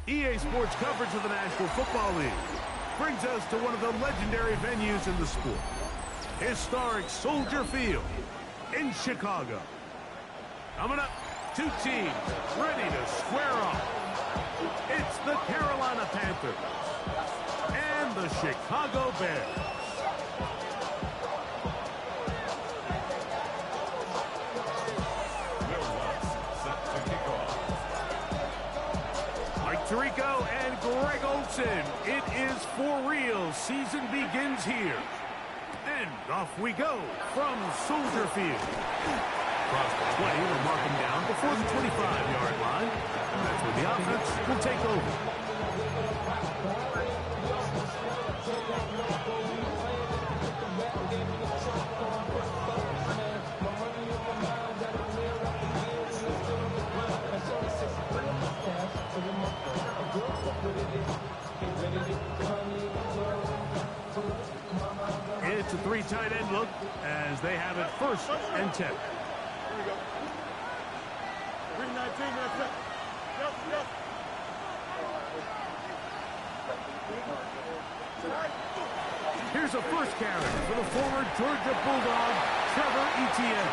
EA Sports coverage of the National Football League brings us to one of the legendary venues in the sport, historic Soldier Field in Chicago. Coming up, two teams ready to square off. It's the Carolina Panthers and the Chicago Bears. Tirico and Greg Olsen. It is for real. Season begins here. And off we go from Soldier Field. Across the 20, we'll mark him down before the 25-yard line. That's where the offense will take over. It's a three tight end look as they have it 1st and 10. Here we go. 319, that's it. Here's a first carry for the former Georgia Bulldog, Trevor Etienne.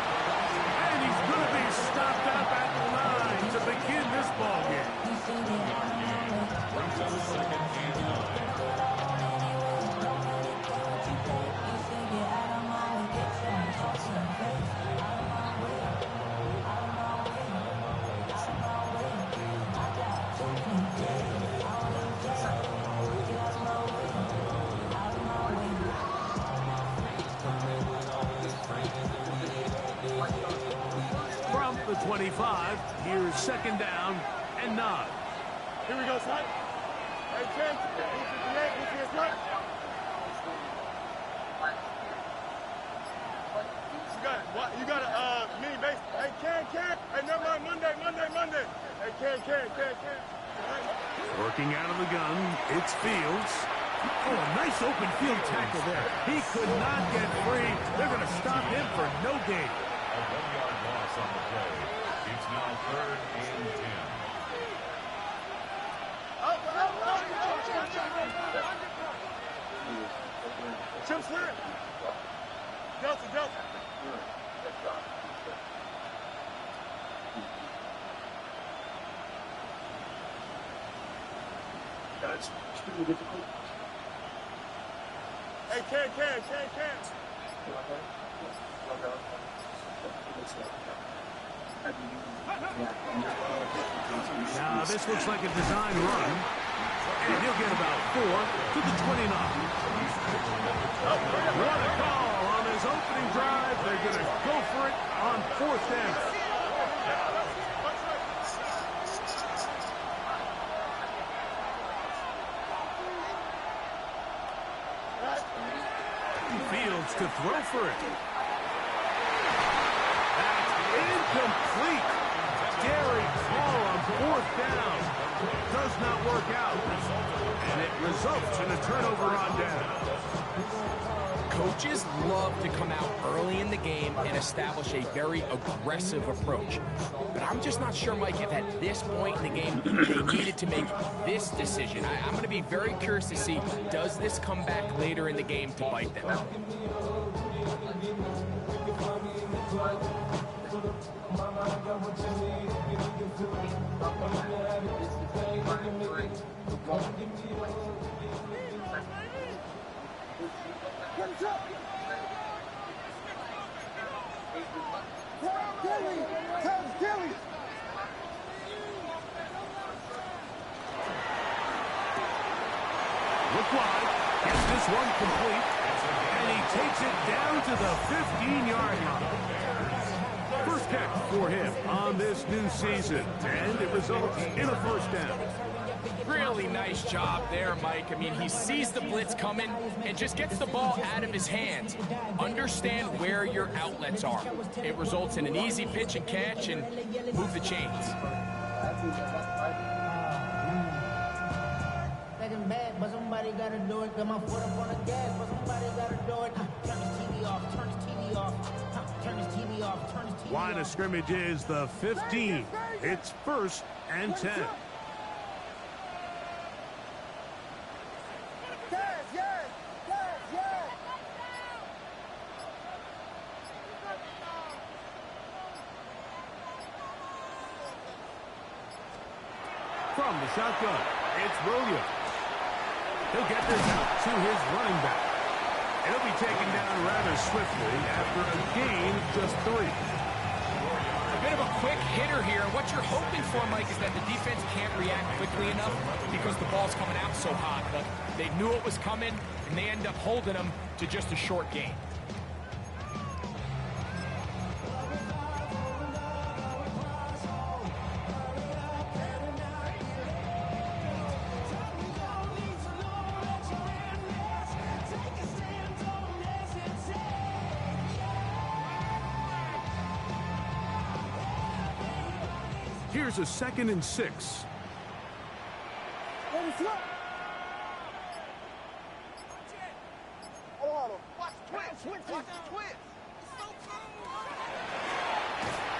And he's going to be stopped up at the line to begin this ball game. Brings up 2nd and 9. From the 25, here's 2nd down and 9. Here we go, son. Hey, Ken. You got a mini base. Hey, Ken. Hey, never mind. Monday. Hey, Ken. Working out of the gun, it's Fields. Oh, a nice open field tackle there. He could not get free. They're going to stop him for no gain. A 1-yard loss on the play. It's now 3rd and 10. Chip slip. Delta. That's extremely difficult. Hey, Ken. Now, this looks like a design run. And he'll get about 4 to the 29. What a call on his opening drive. They're going to go for it on 4th down. Fields to throw for it. That's incomplete. Scary call on 4th down. Does not work out. And it results in a turnover on down. Coaches love to come out early in the game and establish a very aggressive approach. But I'm just not sure, Mike, if at this point in the game they needed to make this decision. I'm going to be very curious to see, does this come back later in the game to bite them? Look wide, gets this one complete, and he takes it down to the 15-yard line. First catch for him on this new season, and it results in a 1st down. Really nice job there, Mike. I mean, he sees the blitz coming and just gets the ball out of his hands. Understand where your outlets are. It results in an easy pitch and catch and move the chains. Bad, but somebody gotta do it. Got my foot up on the gas, but somebody gotta do it. Turn his TV off, turn his TV off, turn his TV off, turn his TV off. Line of scrimmage is the 15. It's 1st and 10. From the shotgun, it's Williams. He'll get this out to his running back. He'll be taken down rather swiftly after a gain of just 3. A bit of a quick hitter here. What you're hoping for, Mike, is that the defense can't react quickly enough because the ball's coming out so hot. But they knew it was coming, and they end up holding them to just a short gain. Here's a 2nd and 6.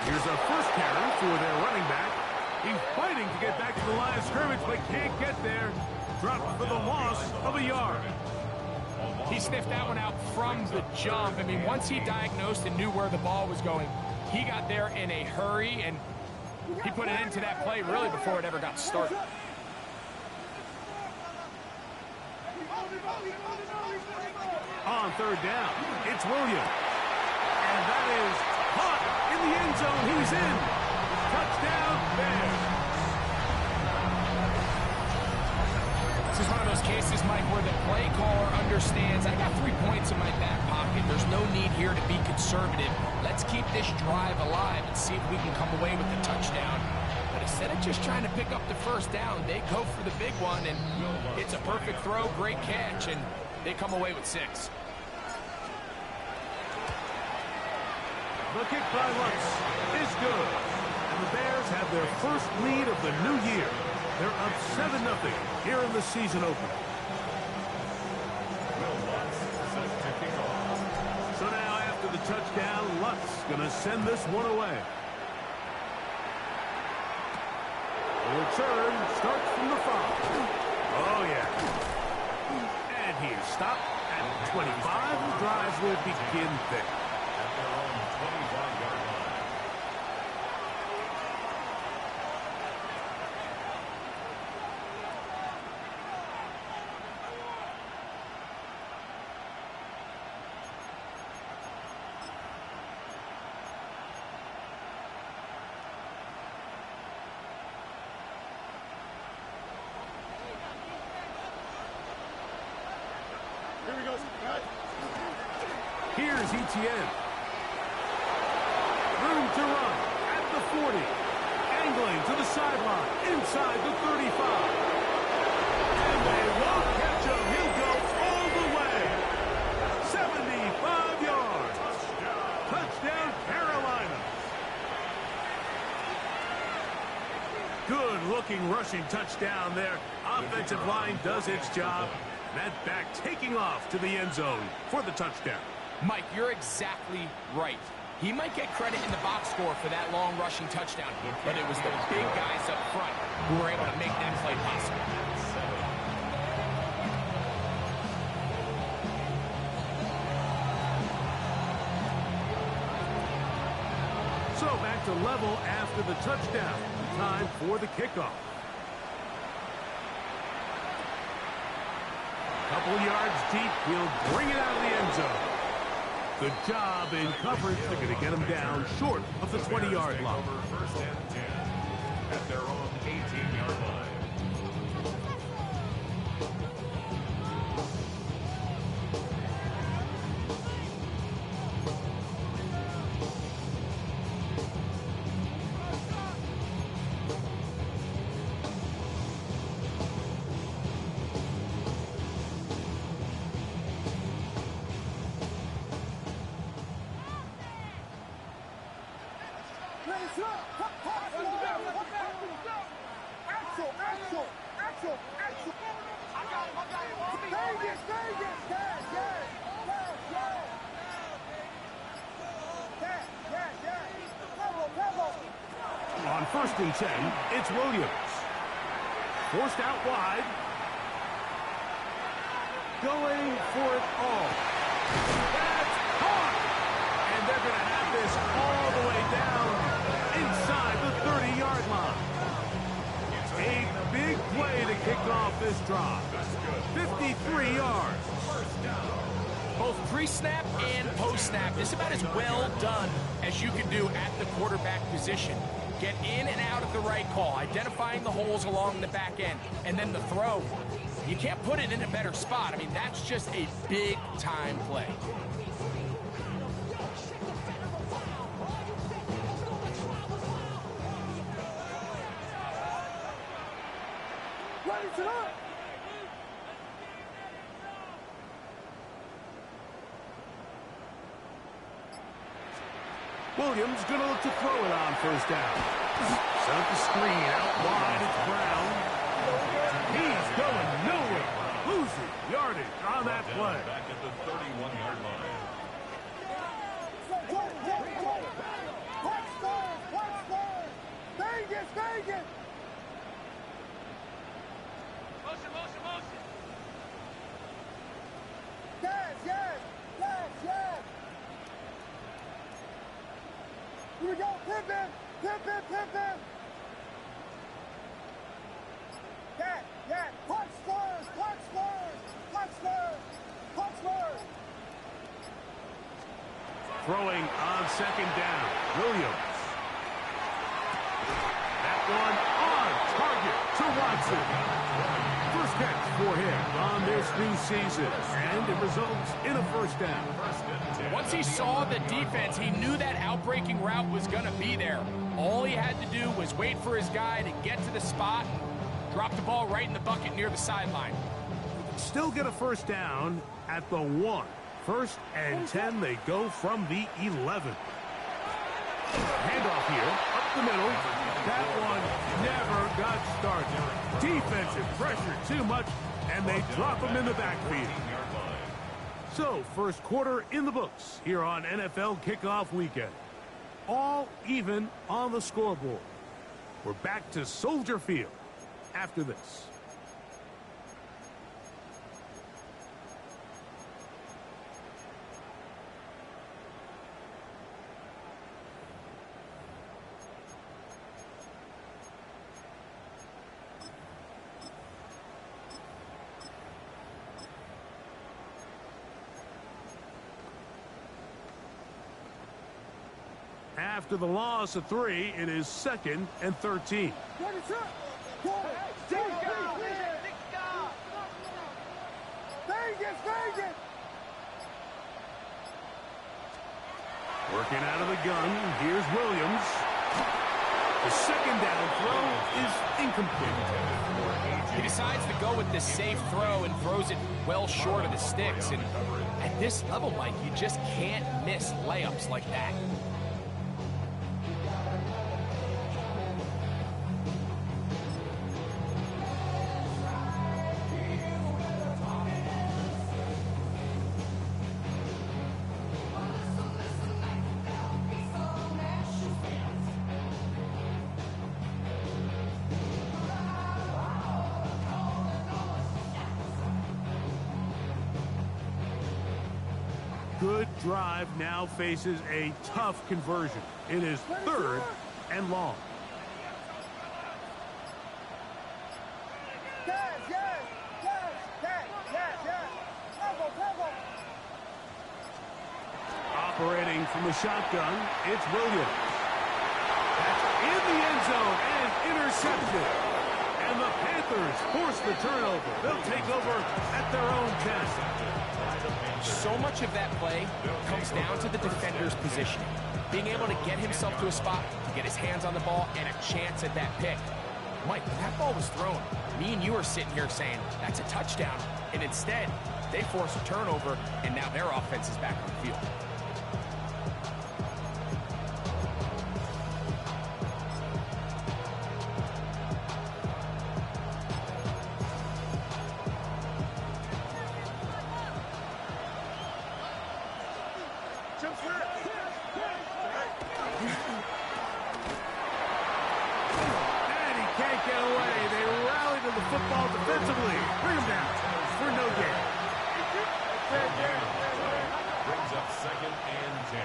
Here's a first carry for their running back. He's fighting to get back to the line of scrimmage, but can't get there. Dropped for the loss of a yard. He sniffed that one out from the jump. I mean, once he diagnosed and knew where the ball was going, he got there in a hurry, and he put it into that play really before it ever got started. On 3rd down, it's Williams. And that is caught in the end zone. He's in. Touchdown, Bears. This is one of those cases, Mike, where the play caller understands, I got 3 points in my back pocket. There's no need here to be conservative. Let's keep this drive alive and see if we can come away with the touchdown. But instead of just trying to pick up the 1st down, they go for the big one, and it's a perfect throw, great catch, and they come away with 6. The kick by Lutz is good. And the Bears have their first lead of the new year. They're up 7-0 here in the season opener. So now after the touchdown, Lutz going to send this one away. The return starts from the 5. Oh, yeah. And he is stopped at 25. The drive will begin there. At their own 25-yard line. Here's Etienne. Room to run at the 40. Angling to the sideline, inside the 35. And they won't catch him. He'll go all the way. 75 yards. Touchdown, Carolina. Good-looking rushing touchdown there. Offensive line does its job. That back taking off to the end zone for the touchdown. Mike, you're exactly right. He might get credit in the box score for that long rushing touchdown, but it was the big guys up front who were able to make that play possible. So back to level after the touchdown. Time for the kickoff. Couple yards deep, he'll bring it out of the end zone. Good job in coverage. They're going to get him down short of the 20-yard line. First and 10 at their own 18-yard line. On 1st and 10, it's Williams. Forced out wide. Going for it all. That's caught! And they're going to have this all the way down inside the 30-yard line. A this drive. 53 yards. Both pre-snap and post-snap, this is about as well done as you can do at the quarterback position. Get in and out of the right call, identifying the holes along the back end, and then the throw. You can't put it in a better spot. I mean, that's just a big-time play. Williams going to look to throw it on first down. Set up the screen out wide. It's Brown. He's going nowhere. Losing yardage on that play. Back at the 31-yard line. Vegas! Yes! Here we go, Pippin! Yeah, punch first! Throwing on second down. Williams. That one on target to Watson. First catch for him on this new season, and it results in a first down. Once he saw the defense, he knew that outbreaking route was going to be there. All he had to do was wait for his guy to get to the spot, drop the ball right in the bucket near the sideline. Still get a first down at the 1. First and 10, they go from the 11. Handoff here, up the middle. That one never got started. Defensive pressure too much, and they drop him in the backfield. So, first quarter in the books here on NFL Kickoff Weekend. All even on the scoreboard. We're back to Soldier Field after this. After the loss of 3, it is 2nd and 13. Vegas! Working out of the gun, here's Williams. The second down throw is incomplete. He decides to go with the safe throw and throws it well short of the sticks. And at this level, Mike, you just can't miss layups like that. Good drive now faces a tough conversion. It is 3rd and long. Yes. Operating from the shotgun, it's Williams. That's in the end zone and intercepted. And the Panthers force the turnover. They'll take over at their own 10. So much of that play comes down to the defender's positioning. Being able to get himself to a spot, to get his hands on the ball, and a chance at that pick. Mike, when that ball was thrown, me and you are sitting here saying, that's a touchdown. And instead, they force a turnover, and now their offense is back on the field. Football defensively. Bring him down for no gain. Brings up 2nd and 10.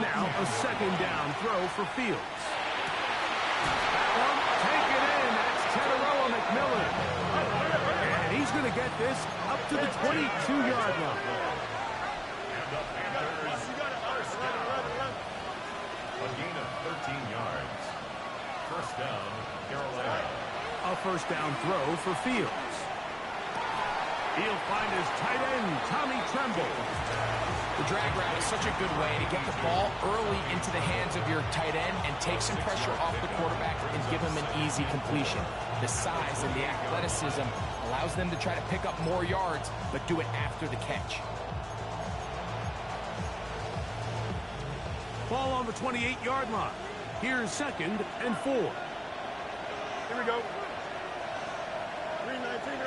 Now a second down throw for Fields. That one, take it in. That's Teteroa McMillan. this up to the 22-yard line. And the Panthers first down. A gain of 13 yards. First down, Carolina. A first down throw for Fields. He'll find his tight end, Tommy Tremble. The drag route is such a good way to get the ball early into the hands of your tight end and take some pressure off the quarterback and give him an easy completion. The size and the athleticism allows them to try to pick up more yards, but do it after the catch. Ball on the 28-yard line. Here's 2nd and 4. Here we go. 319,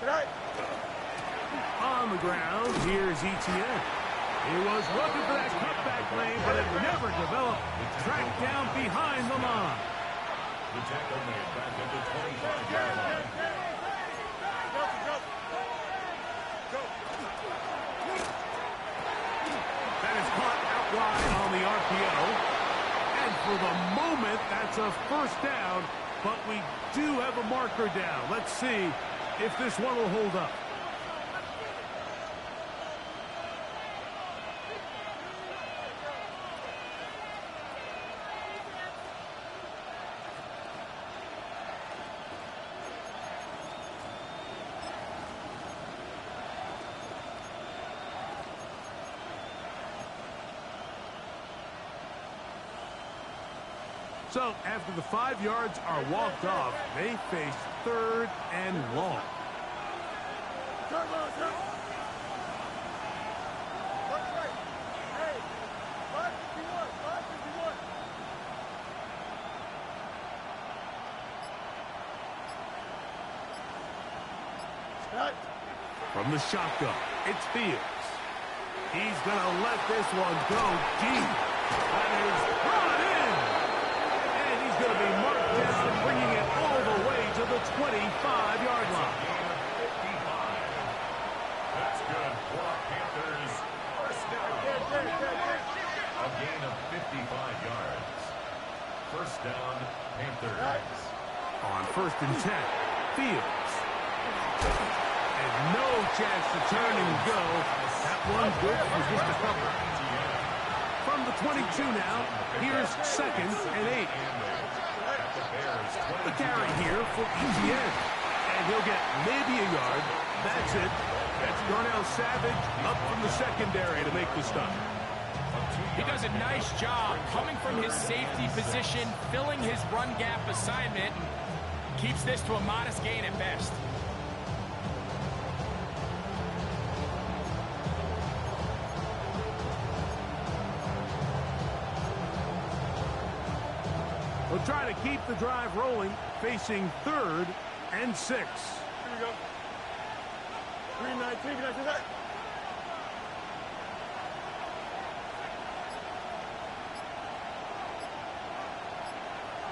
right. On the ground, here's Etienne. He was looking for that cutback lane, but it never developed. Tracked down behind the line. The tackle made back at the 25-yard line. That is caught out wide on the RPO. And for the moment, that's a first down, but we do have a marker down. Let's see if this one will hold up. So, after the 5 yards are walked off, they face 3rd and long. From the shotgun, it's Fields. He's going to let this one go deep. That is brought in. And he's going to be marked down, bringing it all the way to the 25-yard line. That's good for the Panthers. First down. A gain of 55 yards. First down, Panthers. On 1st and 10, Fields. And no chance to turn and go. That one good for just a couple. From the 22 now, here's 2nd and 8. The carry here for Etienne. And he'll get maybe a yard. That's it. That's Darnell Savage up from the secondary to make the stop. He does a nice job coming from his safety position, filling his run gap assignment, and keeps this to a modest gain at best. We'll try to keep the drive rolling, facing 3rd and 6. Here we go. 319, can I do that?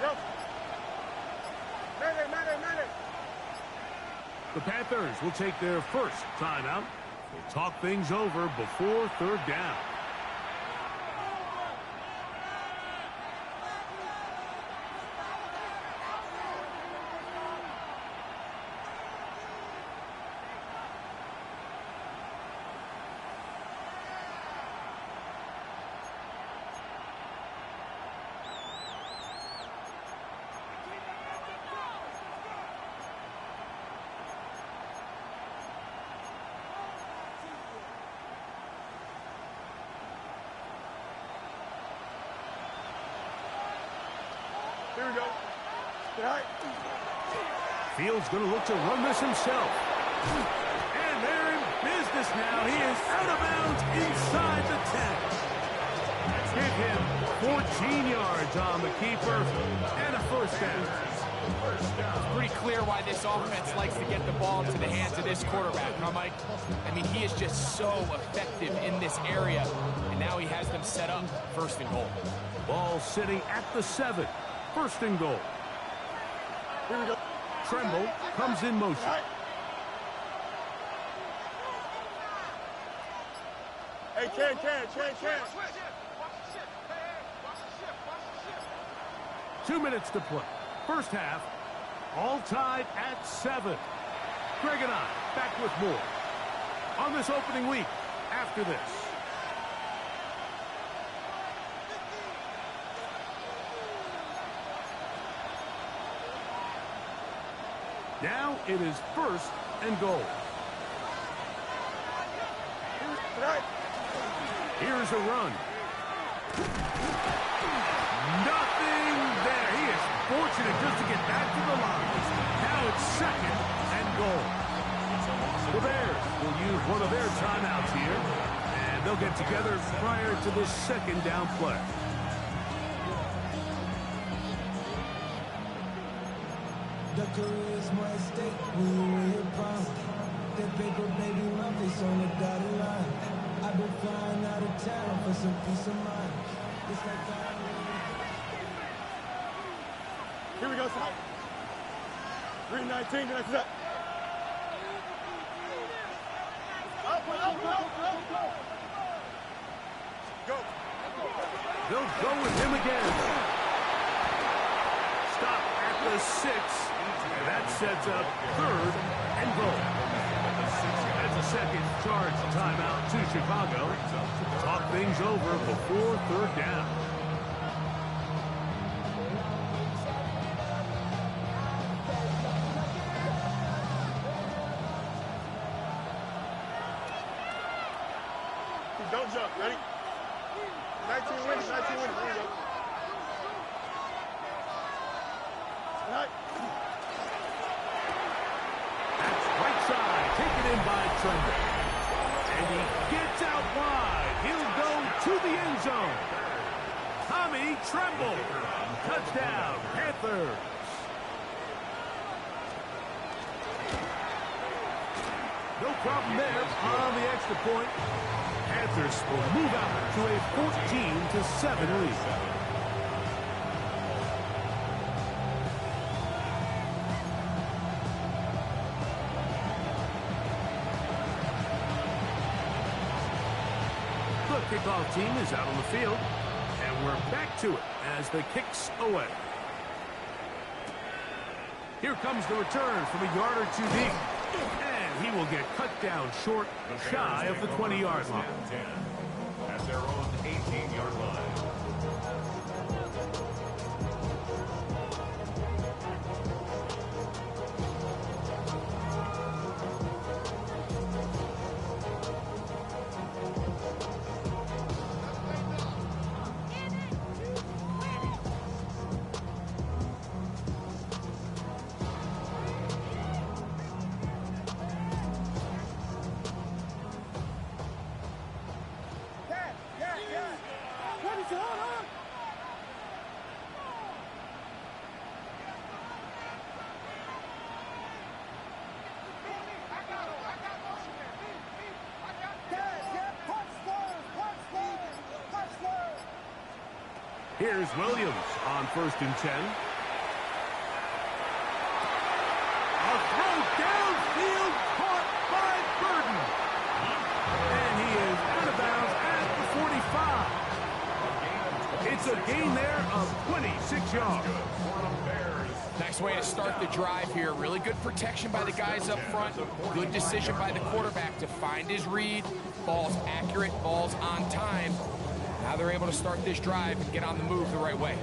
Yep. Man. The Panthers will take their first timeout. We'll talk things over before 3rd down. Here we go. All right. Fields going to look to run this himself. And they're in business now. He is out of bounds inside the 10. Give him 14 yards on the keeper and a first down. It's pretty clear why this offense likes to get the ball into the hands of this quarterback, huh, Mike? I mean, he is just so effective in this area, and now he has them set up 1st and goal. Ball sitting at the 7. 1st and goal. Here we go. Tremble comes in motion. Right. Hey, Ken. 2 minutes to play. First half, all tied at 7. Greg and I back with more on this opening week after this. Now it is 1st and goal. Here's a run. Nothing there. He is fortunate just to get back to the line. Now it's 2nd and goal. The Bears will use one of their timeouts here, and they'll get together prior to this 2nd down play. The career is more at stake when you win your prime. That paper, baby, love is on the dotted line. I've been flying out of town for some peace of mind. It's like Here we go, son. 3:19, that's it. Go. They'll go with him again. Stop at the 6. And that sets up 3rd and goal. That's a second charge timeout to Chicago. Talk things over before 3rd down. Don't jump, ready? 19 wins, 19 wins. Here we go. All right. That's right side, taken in by Tremble. And he gets out wide. He'll go to the end zone. Tommy Tremble. Touchdown, Panthers. No problem there on the extra point. Panthers will move out to a 14-7 lead. The kickoff team is out on the field, and we're back to it as the kicks away. Here comes the return from a yard or two deep. And he will get cut down short, shy of the 20-yard line. At their own 18-yard line. Here's Williams on 1st and 10. A throw downfield caught by Burden. And he is out of bounds at the 45. It's a gain there of 26 yards. Nice way to start the drive here. Really good protection by the guys up front. Good decision by the quarterback to find his read. Ball's accurate, ball's on time. Now they're able to start this drive and get on the move the right way.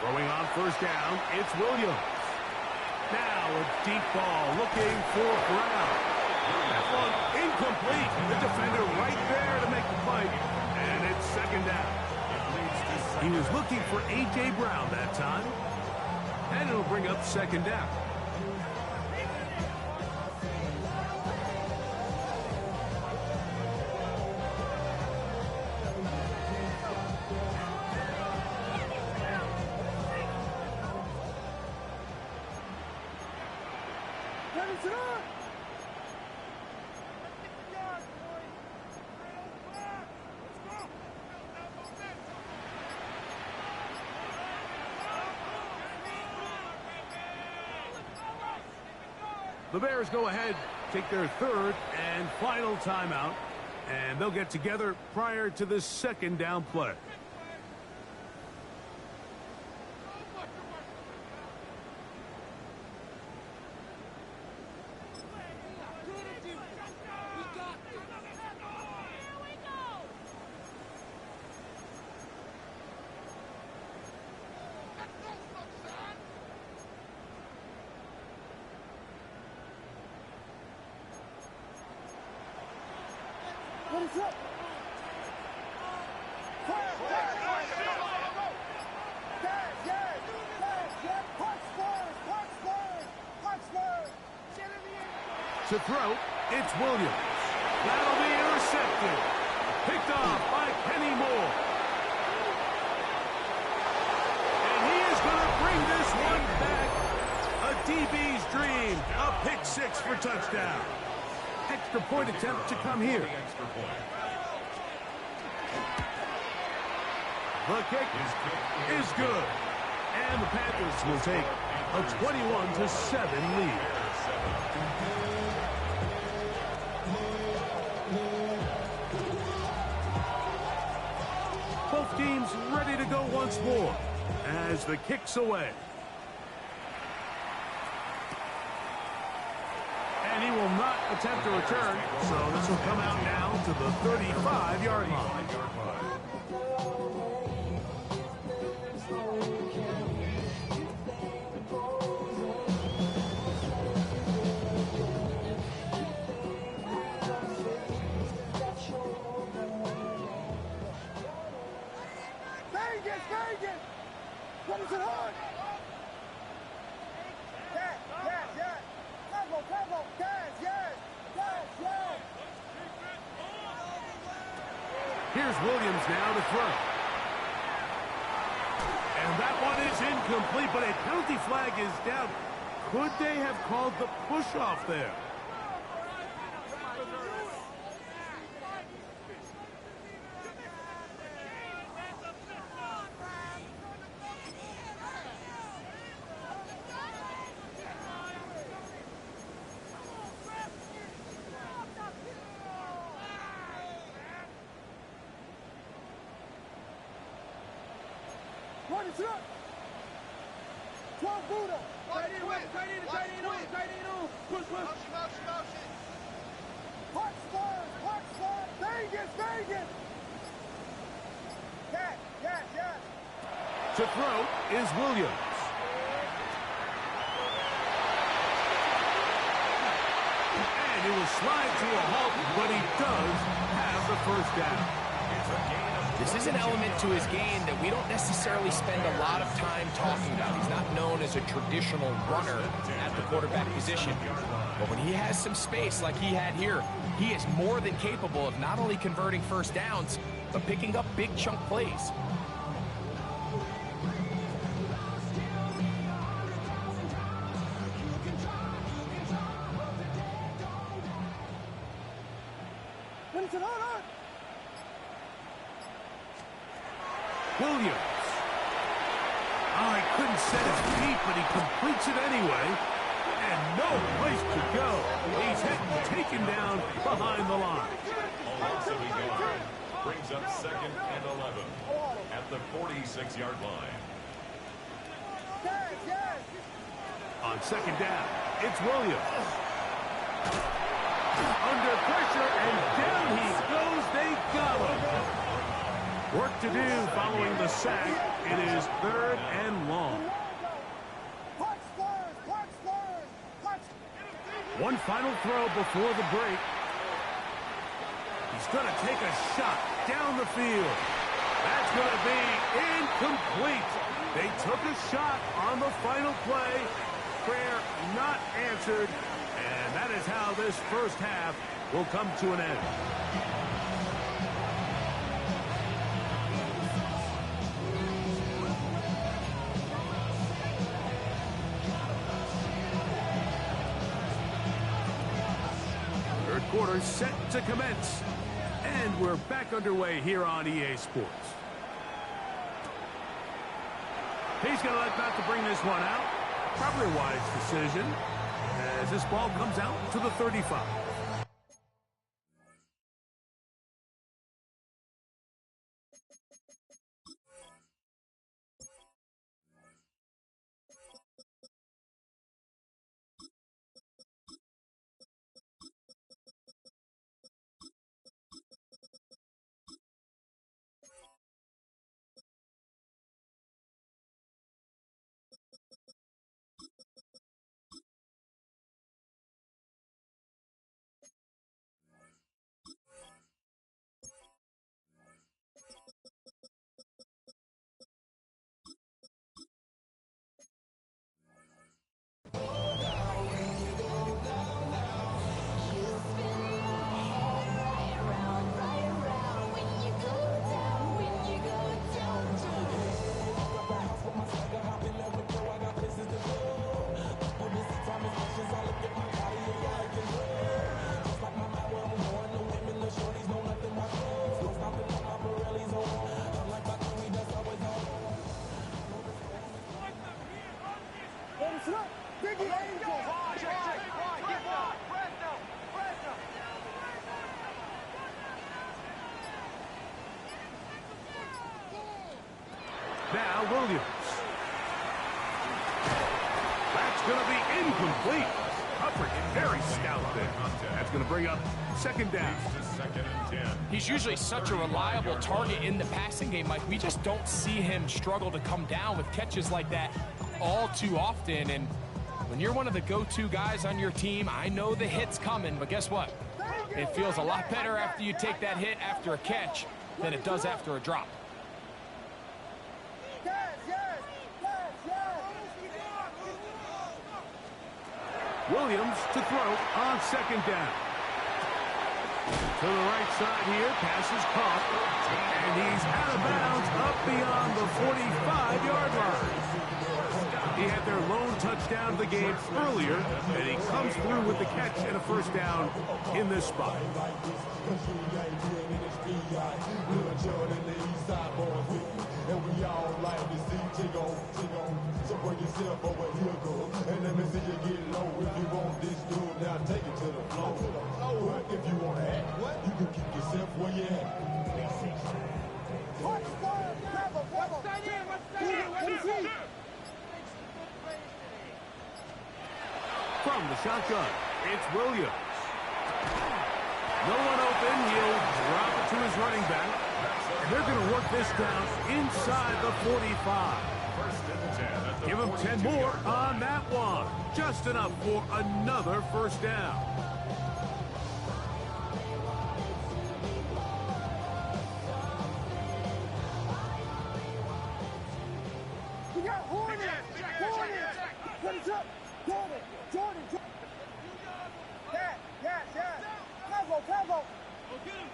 Throwing on 1st down, it's Williams. Now a deep ball looking for Brown. That one incomplete. The defender right there to make the fight. And it's 2nd down. He was looking for A.J. Brown that time. And it'll bring up 2nd down. The Bears go ahead, take their third and final timeout, and they'll get together prior to the second down play. What is up? To throw, it's Williams. That'll be intercepted. Picked off by Kenny Moore. And he is going to bring this one back. A DB's dream. A pick six for touchdown. Extra point attempt to come here. The kick is good. And the Panthers will take a 21-7 lead. Both teams ready to go once more as the kick's away. And he will not attempt to return, so this will come out now to the 35-yard line. What is it on? Yes. Bravo. Yes. Here's Williams now to throw. And that one is incomplete, but a penalty flag is down. Could they have called the push-off there? What is up? 12 Buddha. Tight end on. Push. Hot spot. Vegas. Yes. To throw is Williams. And he will slide to a halt, but he does have the first down. This is an element to his game that we don't necessarily spend a lot of time talking about. He's not known as a traditional runner at the quarterback position. But when he has some space like he had here, he is more than capable of not only converting first downs, but picking up big chunk plays. What is it on? Williams. He couldn't set his feet, but he completes it anyway. And no place to go. He's hit and taken down behind the line. Brings up 2nd and 11 at the 46-yard line. Yes. On second down, it's Williams. Under pressure, and down he goes. They got him. Work to do following the sack. It is 3rd and long. One final throw before the break. He's going to take a shot down the field. That's going to be incomplete. They took a shot on the final play. Prayer not answered. And that is how this first half will come to an end. Quarter set to commence, and we're back underway here on EA Sports. He's going to let Panther bring this one out. Probably a wise decision. as this ball comes out to the 35. Now Williams. That's going to be incomplete. Hubbard very stout there. That's going to bring up second down. Second and 10. He's usually such a reliable target in the passing game, Mike. We just don't see him struggle to come down with catches like that all too often. And when you're one of the go-to guys on your team, I know the hit's coming, but guess what? It feels a lot better after you take that hit after a catch than it does after a drop. Williams to throw on second down. To the right side here, pass is caught, and he's out of bounds up beyond the 45-yard line. He had their lone touchdown of the game earlier, and he comes through with the catch and a first down in this spot. And we all like to see Tigo. So bring yourself over here, girl. And let me see you get low. If you want this dude, now take it to the floor. If you want to act, you can keep yourself where you at. From the shotgun, it's Williams. No one open. He'll drop it to his running back. And they're going to work this down inside the 45. First and 10 at the Give him 10 more on that one. Just enough for another first down. You got Hornet! What is up? Jordan! Yes! Pablo! Go get him!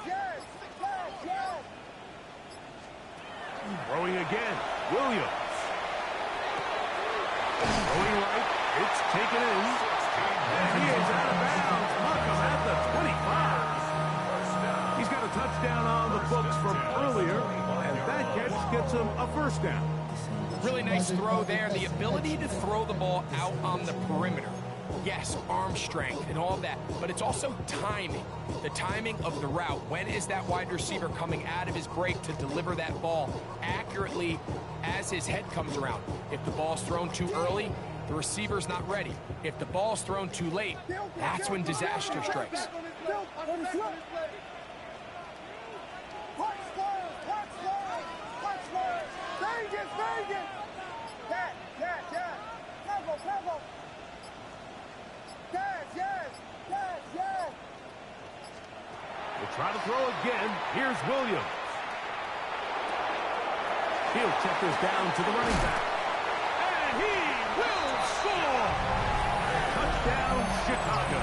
Yes! Throwing again, Williams. Throwing right, it's taken in. And he is out of bounds. Markham at the 25. He's got a touchdown on the books from earlier, and that catch gets him a first down. Really nice throw there. The ability to throw the ball out on the perimeter. Yes, arm strength and all that, but it's also timing. The timing of the route. When is that wide receiver coming out of his break to deliver that ball accurately as his head comes around? If the ball's thrown too early, the receiver's not ready. If the ball's thrown too late, that's when disaster strikes. Vegas! Pablo! Yes! We'll try to throw again. Here's Williams. He'll check this down to the running back. And he will score! Touchdown, Chicago.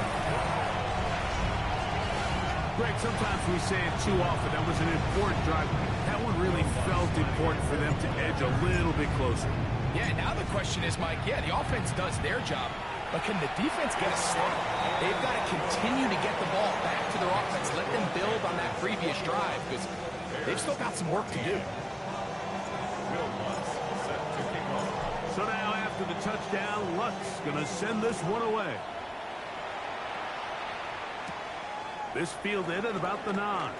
Greg, sometimes we say it too often. That was an important drive. That one really felt important for them to edge a little bit closer. Yeah, now the question is, Mike, the offense does their job, but can the defense get a stop? They've got to continue to get the ball back to their offense. Let them build on that previous drive, because they've still got some work to do. Will Lutz set to kick off. So now after the touchdown, Luck's going to send this one away. This fielded at about the 9. And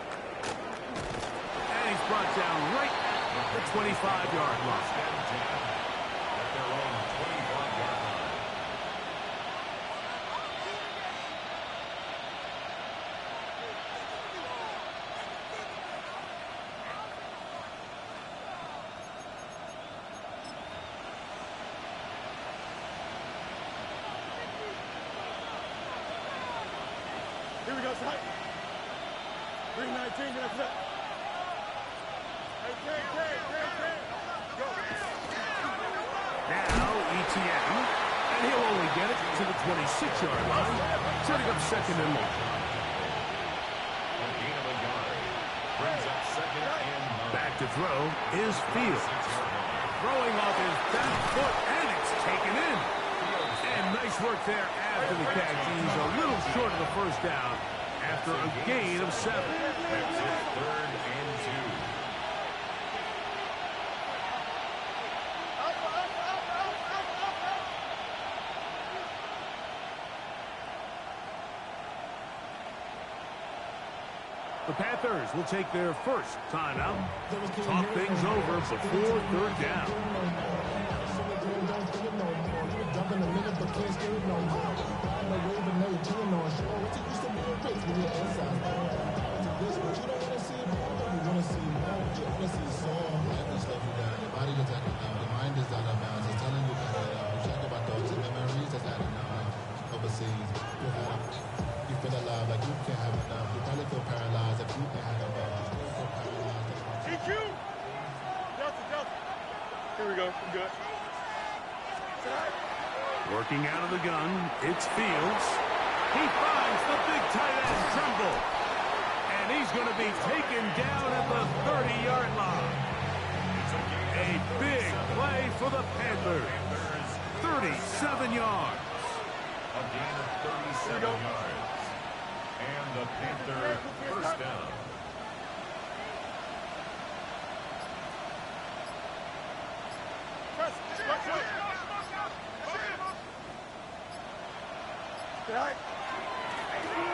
he's brought down right at the 25-yard line. At their own 25-yard line. Here we go, son. 319, that's it. Hey, go. Now ETN, and he'll only get it to the 26-yard line, setting up second and long. A gain of a yard. Brings up second and 9. Back to throw is Fields. Throwing off his back foot, and it's taken in. And nice work there after the catch. He's a little short of the first down after a gain of 7. That's it, 3rd and 2. The Panthers will take their first timeout. Talk things over before 3rd down. You feel alive like you can't have enough. You probably feel paralyzed if you can't have enough. You feel paralyzed. EQ! Delta. Here we go. I'm good. Working out of the gun, it's Fields. He finds the big tight end Tremble. And he's going to be taken down at the 30-yard line. A big play for the Panthers. 37 yards. A gain of 37 yards. And the Panther first down.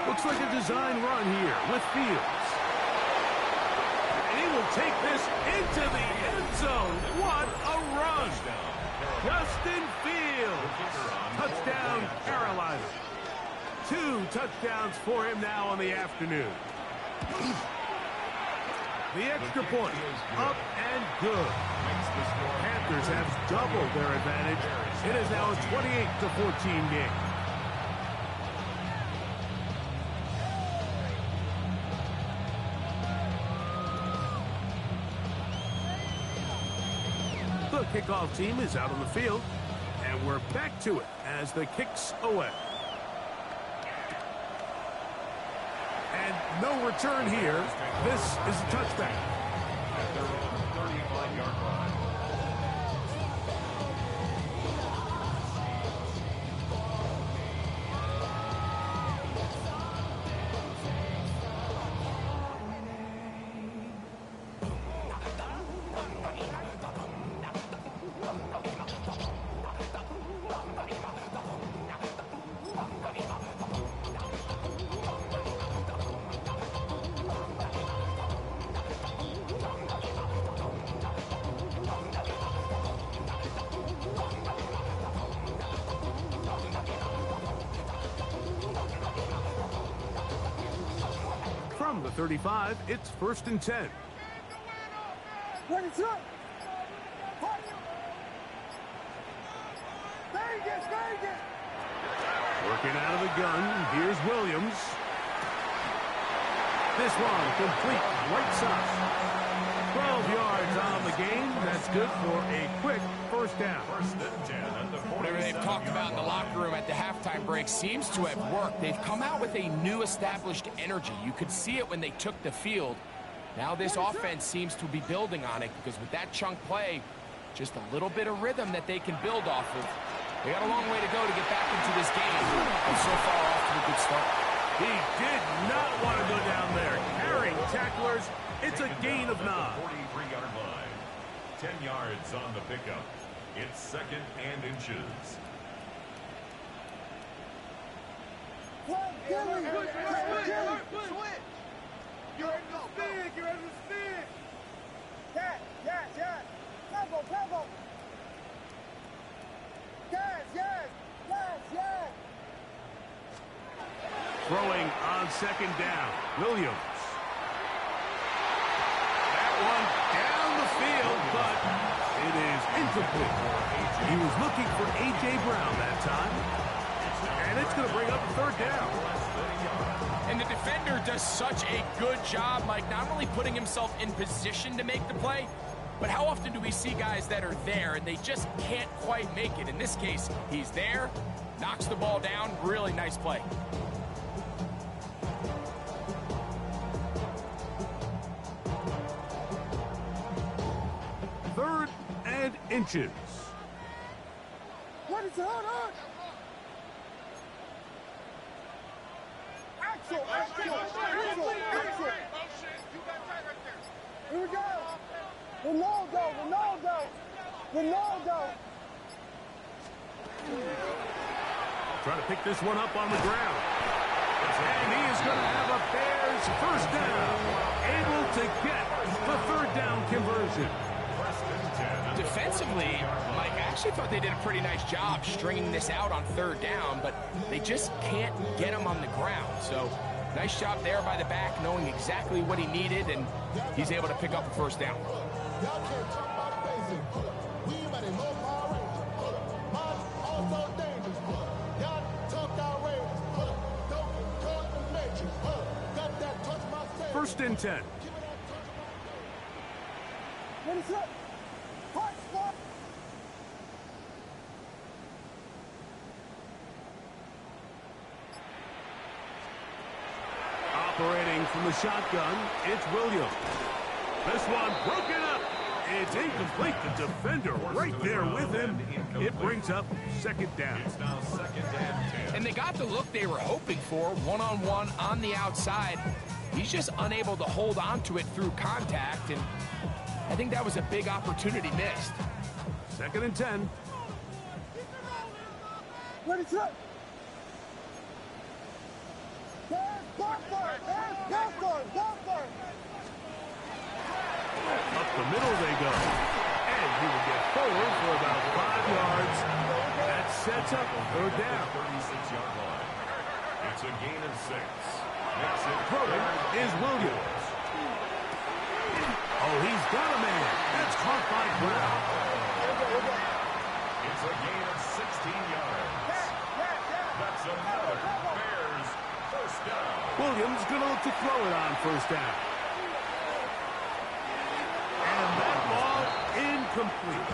Looks like a design run here with Fields. And he will take this into the end zone. What a run. Justin Fields. Touchdown, Carolina. 2 touchdowns for him now on the afternoon. The extra point, up and good. Panthers have doubled their advantage. It is now a 28-14 game. The kickoff team is out on the field, and we're back to it as the kick's away. And no return here. This is a touchback. At their own 35-yard line. From the 35, it's 1st and 10. Working out of the gun, here's Williams. This one complete, right side. 12 yards on the game. That's good for a quick first down. First and 10 at the 47. Whatever they've talked about in the locker room at the halftime break seems to have worked. They've come out with a new established energy. You could see it when they took the field. Now this offense seems to be building on it because with that chunk play, just a little bit of rhythm that they can build off of. They got a long way to go to get back into this game, but so far off to a good start. He did not want to go down there. Carrying tacklers, it's a gain of 9. 43-yard line. 10 yards on the pickup. It's 2nd and inches. You're ready to spin. You're ready to spin. Yes. Tempo. Yes. Throwing on 2nd down. Williams. That one down the field, but it is incomplete. He was looking for A.J. Brown that time. And it's going to bring up 3rd down. And the defender does such a good job, Mike, not only putting himself in position to make the play, but how often do we see guys that are there and they just can't quite make it? In this case, he's there, knocks the ball down, really nice play. Third and inches. What is it? Hold on. Axel. Here we go. Ronaldo. Trying to pick this one up on the ground. And he is going to have a Bears 1st down. Able to get the 3rd down conversion. Defensively, Mike, I actually thought they did a pretty nice job stringing this out on 3rd down, but they just can't get him on the ground. So nice job there by the back, knowing exactly what he needed, and he's able to pick up the 1st down. Y'all can't talk about basic. We about to low power rangers. Mine also dangerous. Y'all talk outrageous. Don't call it the matrix. Got that touch my face. 1st and 10. What is it? Operating from the shotgun, it's Williams. This one broken up. It's incomplete. The defender right there with him. It brings up 2nd down. It's now 2nd and 10. And they got the look they were hoping for, one-on-one on the outside. He's just unable to hold on to it through contact, and I think that was a big opportunity missed. 2nd and 10. What is it? Up the middle they go. And he will get forward for about 5 yards. That sets up 3rd down. 36-yard line. It's a gain of 6. Makes it Throwing is Williams. Oh, he's got a man. That's caught by Brown. It's a gain of 16 yards. That's another Bears 1st down. Williams going to look to throw it on 1st down. And that ball incomplete.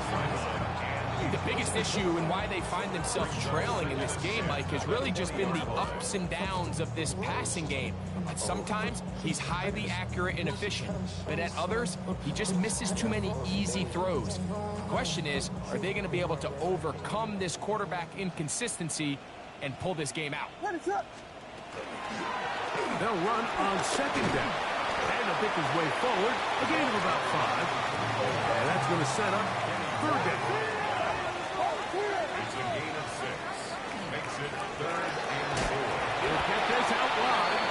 The biggest issue and why they find themselves trailing in this game, Mike, has really just been the ups and downs of this passing game. At sometimes, he's highly accurate and efficient, but at others, he just misses too many easy throws. The question is, are they going to be able to overcome this quarterback inconsistency and pull this game out? They'll run on 2nd down. And he'll pick his way forward. A gain of about 5. And that's going to set up 3rd down. It's a gain of 6. Makes it 3rd and 4. He'll get this out wide.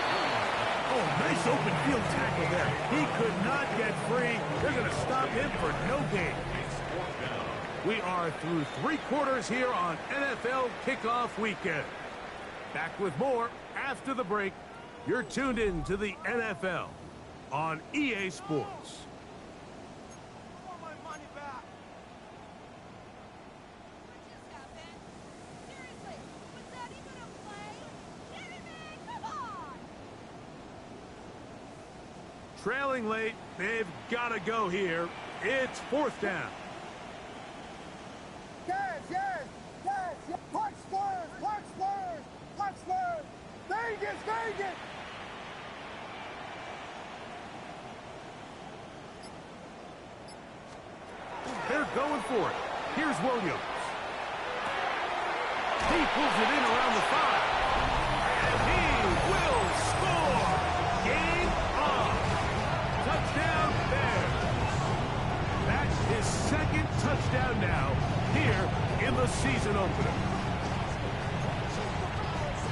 Oh, nice open field tackle there. He could not get free. They're going to stop him for no gain. It's 4th down. We are through 3 quarters here on NFL Kickoff Weekend. Back with more after the break. You're tuned in to the NFL on EA Sports. I want my money back. Seriously, was that even a play? Kidding me? Come on! Trailing late, they've got to go here. It's 4th down. Yes. Punch Spurs. Vegas. They're going for it. Here's Williams. He pulls it in around the 5. And he will score. Game on. Touchdown Bears. That's his 2nd touchdown now. here in the season opener.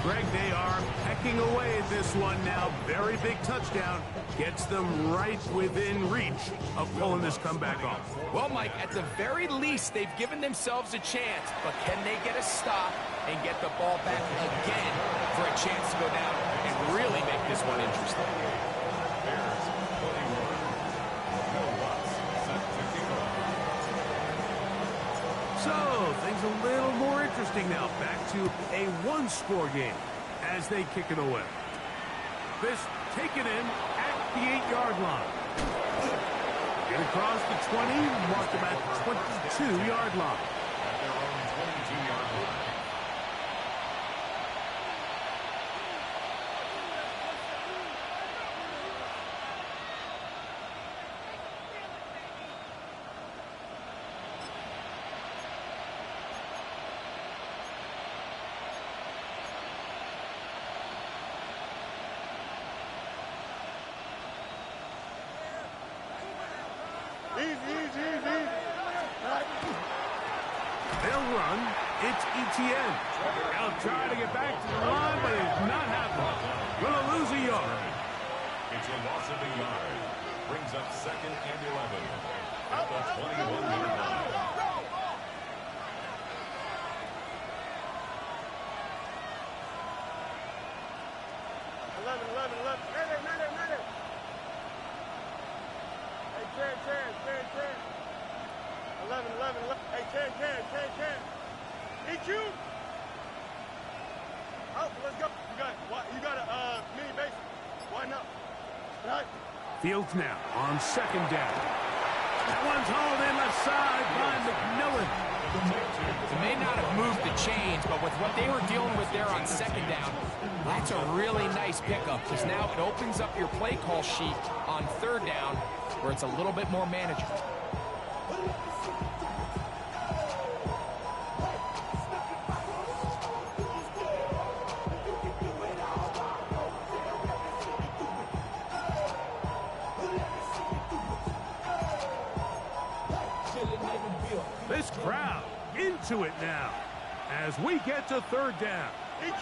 Greg, they are pecking away at this one now. Very big touchdown. Gets them right within reach of pulling this comeback off. Well, Mike, at the very least, they've given themselves a chance. But can they get a stop and get the ball back again for a chance to go down and really make this one interesting? Bears 21. No loss. Set to kick off. So, things a little more interesting now. Back to a one-score game as they kick it away. This taken in at the 8-yard line. Get across the 20, marked about the 22-yard line. At their own 22-yard line. They'll run. It's Etienne. They'll try to get back to the line, but it's not happening. Gonna lose a yard. It's a loss of a yard. Brings up 2nd and 11 at the 21-yard line. Hey, 10. EQ. Out, let's go. You got a mini base. Why not? Right. Fields now on 2nd down. That one's hauled in left side by McMillan. They may not have moved the chains, but with what they were dealing with there on 2nd down, that's a really nice pickup because now it opens up your play call sheet on 3rd down where it's a little bit more manageable. This crowd into it now as we get to 3rd down. EQ.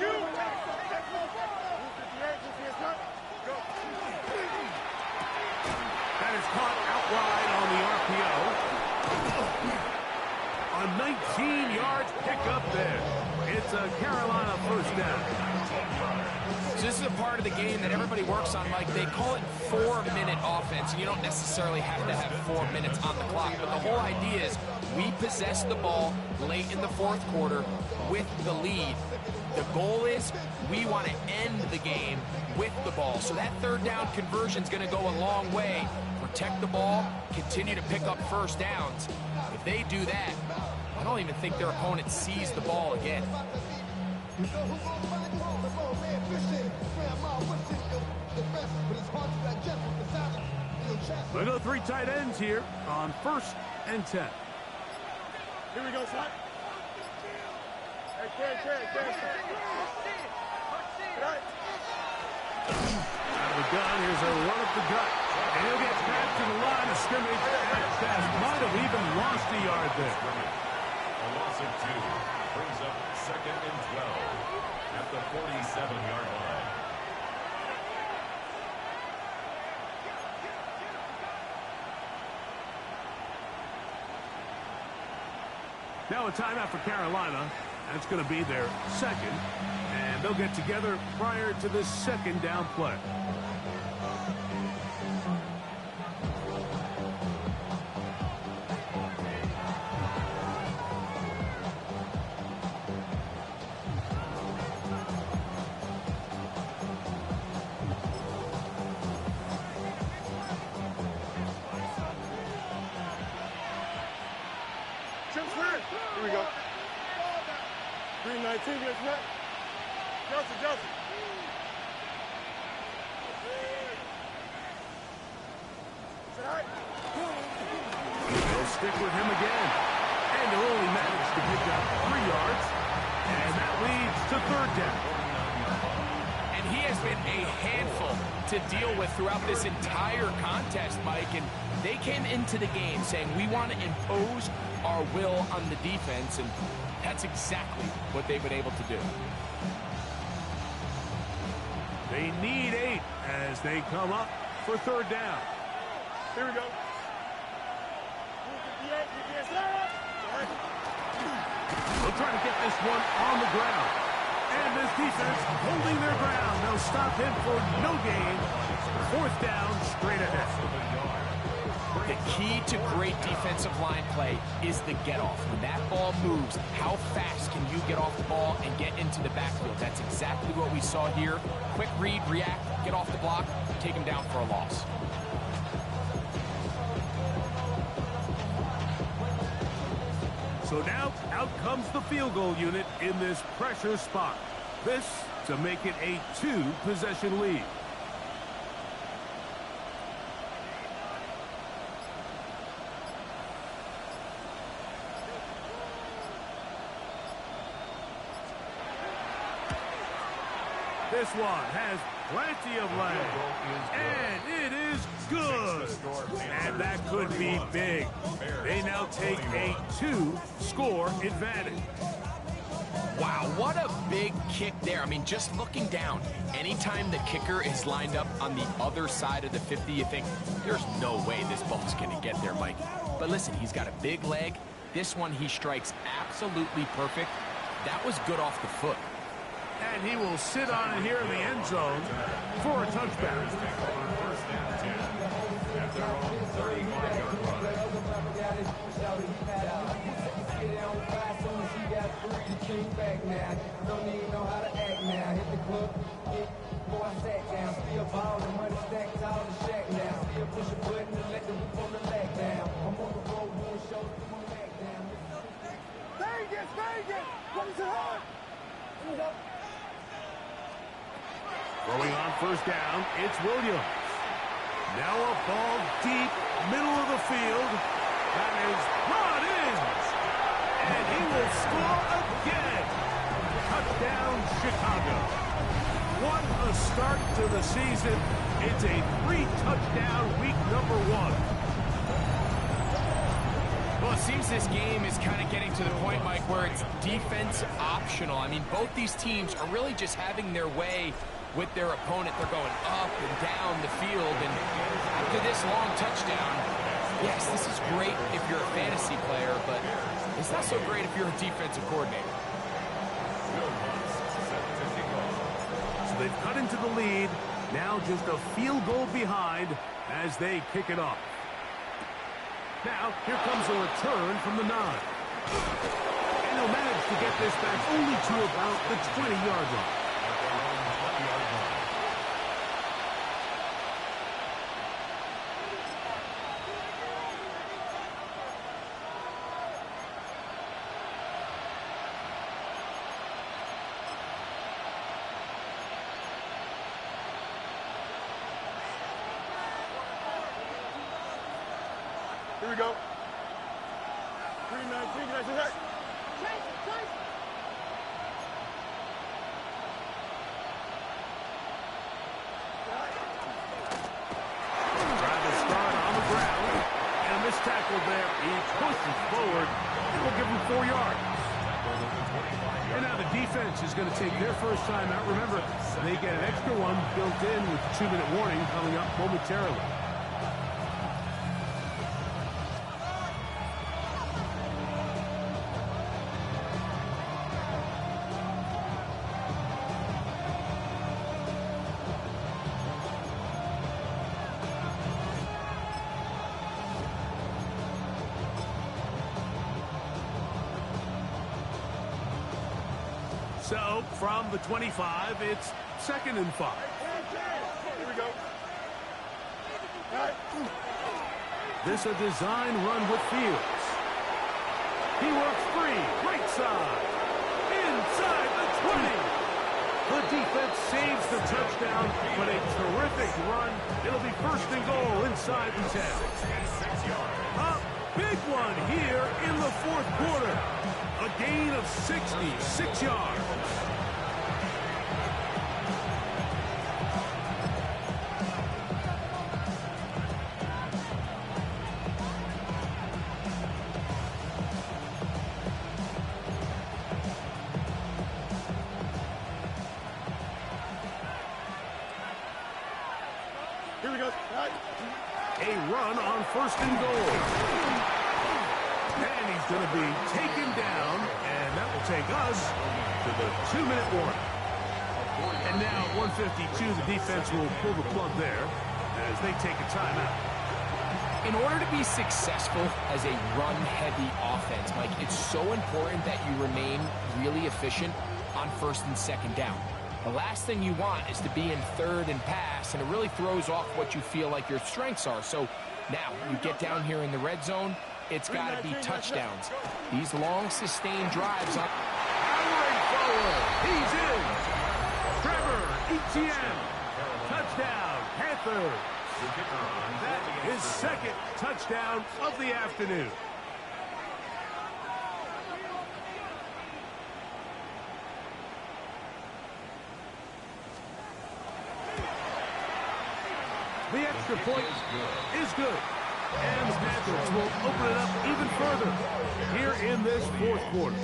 That is caught out wide on the RPO. A 19-yard pickup there. It's a Carolina 1st down. So this is a part of the game that everybody works on, Mike. They call it 4-minute offense, and you don't necessarily have to have 4 minutes on the clock. But the whole idea is we possess the ball late in the 4th quarter with the lead. The goal is we want to end the game with the ball. So that 3rd down conversion is going to go a long way. Protect the ball, continue to pick up 1st downs. If they do that, I don't even think their opponent sees the ball again. We'll go 3 tight ends here on 1st and 10. Here we go, son. Hey, 10. Right. Out of the gun, here's a run up the gut. And he'll get back to the line of scrimmage. That pass might have even lost a yard there. A loss of 2 brings up 2nd and 12 at the 47-yard line. Now a timeout for Carolina. That's going to be their 2nd. And they'll get together prior to the 2nd down play. Here we go. 319 gets met. Johnson. They'll stick with him again. And they'll only manage to pick up 3 yards. And that leads to 3rd down. And he has been a handful to deal with throughout this entire contest, Mike. And They came into the game saying we want to impose our will on the defense, and that's exactly what they've been able to do. They need 8 as they come up for 3rd down. Here we go. They'll try to get this one on the ground. And this defense holding their ground. They'll stop him for no gain. 4th down, straight ahead. The key to great defensive line play is the get-off. When that ball moves, how fast can you get off the ball and get into the backfield? That's exactly what we saw here. Quick read, react, get off the block, take him down for a loss. So now, out comes the field goal unit in this pressure spot. This to make it a 2-possession lead. This one has plenty of leg, and it is good. And that could be big. They now take a 2-score advantage. Wow, what a big kick there. I mean, just looking down, anytime the kicker is lined up on the other side of the 50, you think, there's no way this ball's going to get there, Mike. But listen, he's got a big leg. This one he strikes absolutely perfect. That was good off the foot. And he will sit on it here in the end zone for a touchback. Throwing on 1st down, it's Williams. Now a ball deep, middle of the field. That is brought in. And he will score again. Touchdown, Chicago. What a start to the season. It's a 3-touchdown week number 1. Well, it seems this game is kind of getting to the point, Mike, where it's defense optional. I mean, both these teams are really just having their way with their opponent. They're going up and down the field, and after this long touchdown, yes, this is great if you're a fantasy player, but it's not so great if you're a defensive coordinator. So they've cut into the lead, now just a field goal behind as they kick it off. Now, here comes a return from the 9. And he'll manage to get this back only to about the 20-yard line. Here we go. 3-9, guys, ahead. Trying to start on the ground. And a missed tackle there. He pushes forward. And we'll give him 4 yards. And now the defense is going to take their first time out. Remember, they get an extra one built in with 2-minute warning coming up momentarily. So, from the 25, it's 2nd and 5. Here we go. All right. This a design run with Fields. He works free, right side, inside the 20. The defense saves the touchdown, but a terrific run. It'll be 1st and goal inside the 10. A big one here in the 4th quarter. A gain of 66 yards. a run on 1st and goal. And he's going to be taken down, and that will take us to the 2-minute warning. And now at 1:52, the defense will pull the plug there as they take a timeout. In order to be successful as a run-heavy offense, Mike, it's so important that you remain really efficient on 1st and 2nd down. The last thing you want is to be in 3rd and pass, and it really throws off what you feel like your strengths are. So now you get down here in the red zone, it's got to be touchdowns. These long, sustained drives on... Powering forward, he's in. Trevor Etienne, touchdown, Panthers. That is 2nd touchdown of the afternoon. The extra point is good. And the Panthers will open it up even further here in this 4th quarter.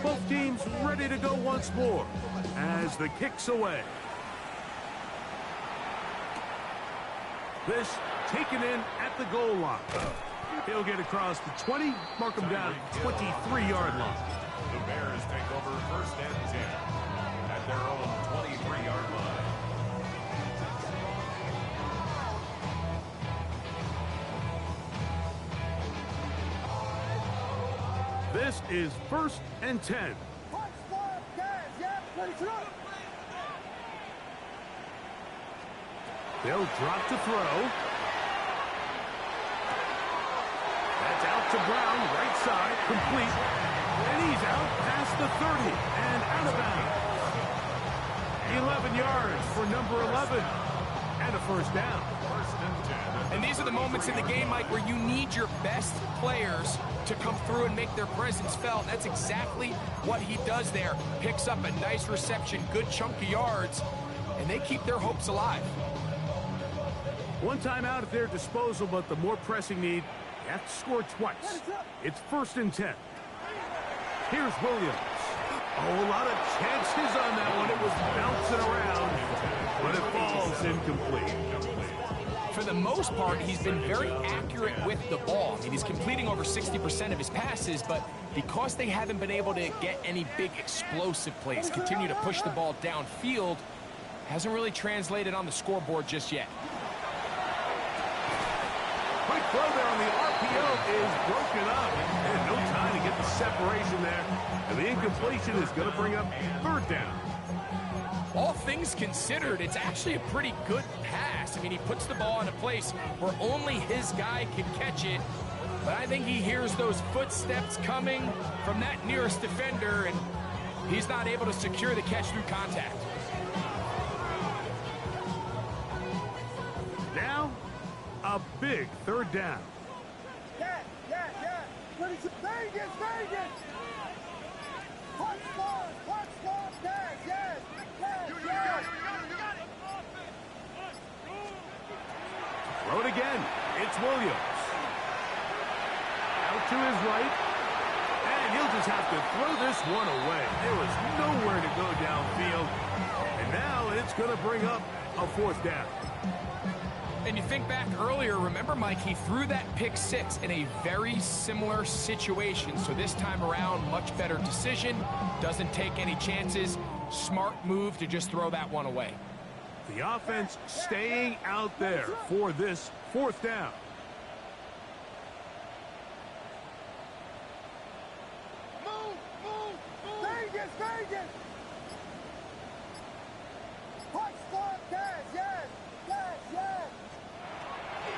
Both teams ready to go once more as the kick's away. This taken in at the goal line. He'll get across the 20, mark him down at 23-yard line. The Bears take over 1st and 10 at their own 23-yard line. This is 1st and 10. They'll drop to throw. That's out to Brown, right side, complete. And he's out past the 30 and out of bounds. 11 yards for number 11 and a 1st down. 1st and 10. And these are the moments in the game, Mike, where you need your best players to come through and make their presence felt. That's exactly what he does there. Picks up a nice reception, good chunk of yards, and they keep their hopes alive. One timeout at their disposal, but the more pressing need, you have to score twice. It's 1st and 10. Here's Williams. Oh, a lot of chances on that one. It was bouncing around, but it falls incomplete. For the most part, he's been very accurate with the ball. I mean, he's completing over 60% of his passes, but because they haven't been able to get any big explosive plays, continue to push the ball downfield, hasn't really translated on the scoreboard just yet. Quick throw there on the RPO is broken up. And no time to get the separation there. And the incompletion is going to bring up 3rd down. All things considered, it's actually a pretty good pass. I mean, he puts the ball in a place where only his guy can catch it. But I think he hears those footsteps coming from that nearest defender, and he's not able to secure the catch through contact. Now, a big 3rd down. Vegas! Throw it again. It's Williams. Out to his right. And he'll just have to throw this one away. There was nowhere to go downfield. And now it's going to bring up a 4th down. And you think back earlier, remember, Mike, he threw that pick 6 in a very similar situation. So this time around, much better decision. Doesn't take any chances. Smart move to just throw that one away. The offense staying out there for this 4th down. Move! Vegas! Hot spot, yes!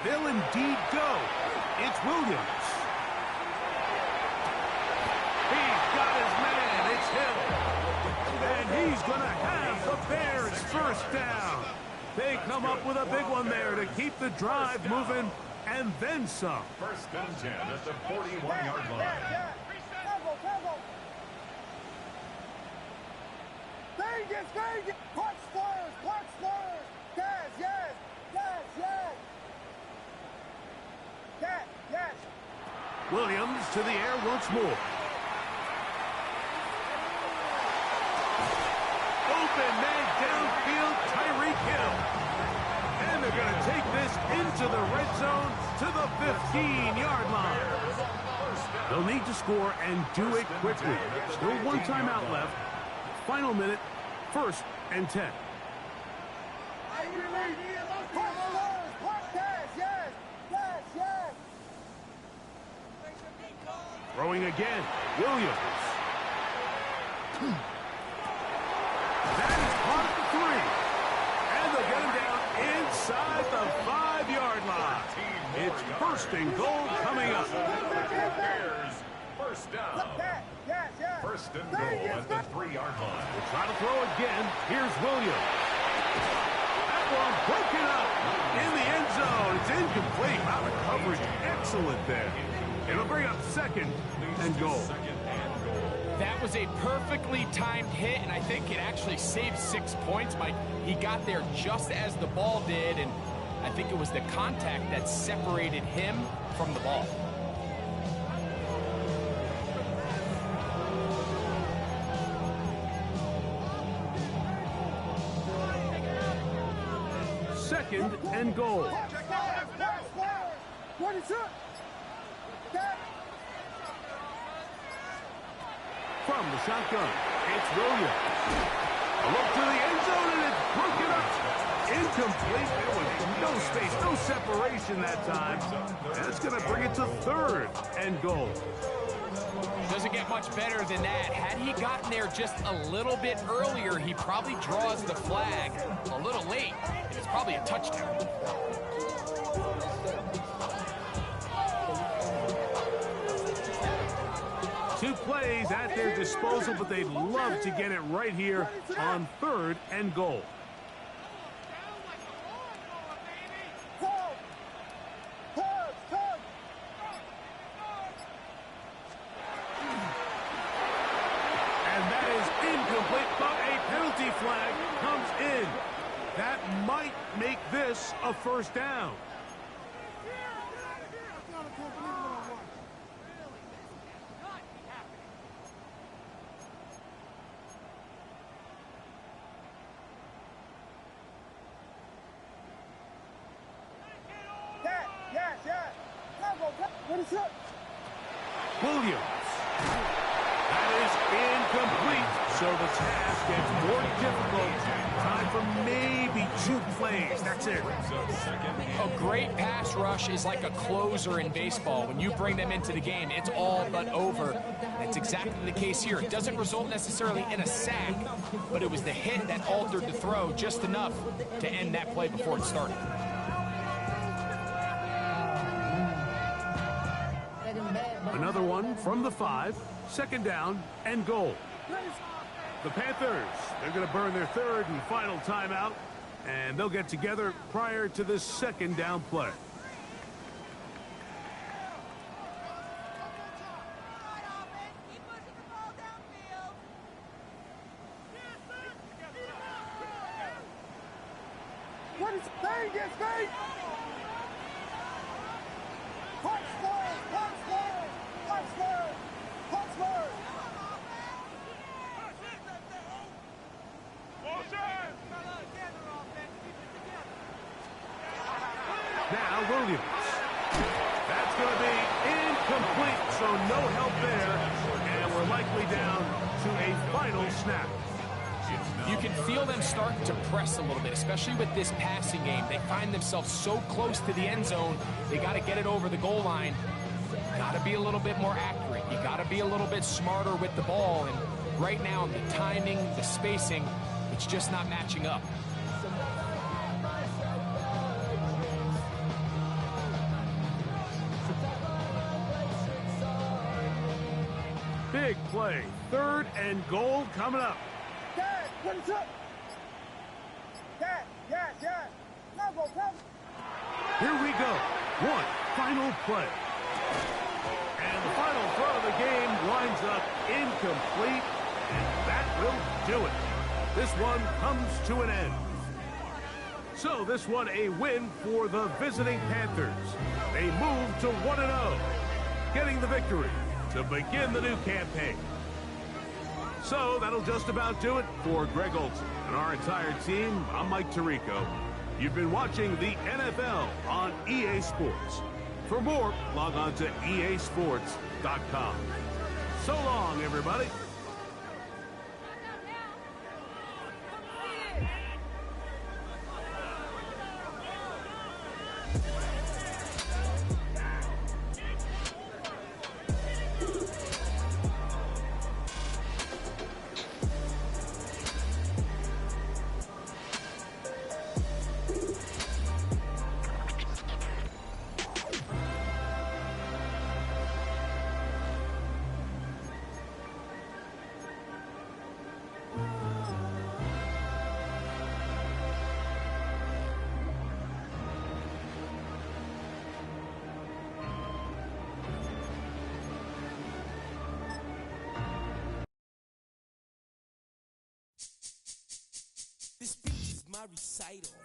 They'll indeed go. It's Williams. He's got his man. It's Hill. And he's going to have the Bears 1st down. They come up with a big one there to keep the drive moving and then some. 1st and 10 at the 41-yard line. Vegas! Punch squares! Yes! Williams to the air once more. into the red zone to the 15-yard line. They'll need to score and do it quickly. Still one timeout left. Final minute, 1st and 10. Throwing again, Williams. That is caught at the 3. And they'll get him down inside the 5-yard line. It's 1st and goal coming up. Bears, first down. 1st and goal at the 3-yard line. We'll try to throw again. Here's Williams. That one broken up in the end zone. It's incomplete. Wow, the coverage excellent there. It'll bring up 2nd and goal. That was a perfectly timed hit, and I think it actually saved 6 points, Mike. He got there just as the ball did, and I think it was the contact that separated him from the ball. Second and goal. From the shotgun, it's Williams. A look to the end zone, and it's broken up. Incomplete. There was no space, no separation that time. And it's going to bring it to 3rd and goal. Doesn't get much better than that. Had he gotten there just a little bit earlier, he probably draws the flag a little late, and it's probably a touchdown. Two plays at their disposal, but they'd love to get it right here on 3rd and goal. And that is incomplete, but a penalty flag comes in. That might make this a 1st down. Williams. That is incomplete. So the task gets more difficult. Time for maybe 2 plays. That's it. A great pass rush is like a closer in baseball. When you bring them into the game, it's all but over. That's exactly the case here. It doesn't result necessarily in a sack, but it was the hit that altered the throw just enough to end that play before it started. Another one from the 5. 2nd down and goal. The Panthers, they're going to burn their 3rd and final timeout, and they'll get together prior to this 2nd down play. Now Williams. That's going to be incomplete, so no help there. And we're likely down to a final snap. You can feel them starting to press a little bit, especially with this passing game. They find themselves so close to the end zone, they got to get it over the goal line. Got to be a little bit more accurate. You got to be a little bit smarter with the ball. And right now, the timing, the spacing, it's just not matching up. Big play. 3rd and goal coming up. Dad, what is up? Dad. Now go, come. Here we go. One final play. And the final throw of the game winds up incomplete. And that will do it. This one comes to an end. So this one a win for the visiting Panthers. They move to 1-0, getting the victory to begin the new campaign. So that'll just about do it for Greg Olson and our entire team. I'm Mike Tirico. You've been watching the NFL on EA Sports. For more, log on to easports.com. So long, everybody. This speech is my recital.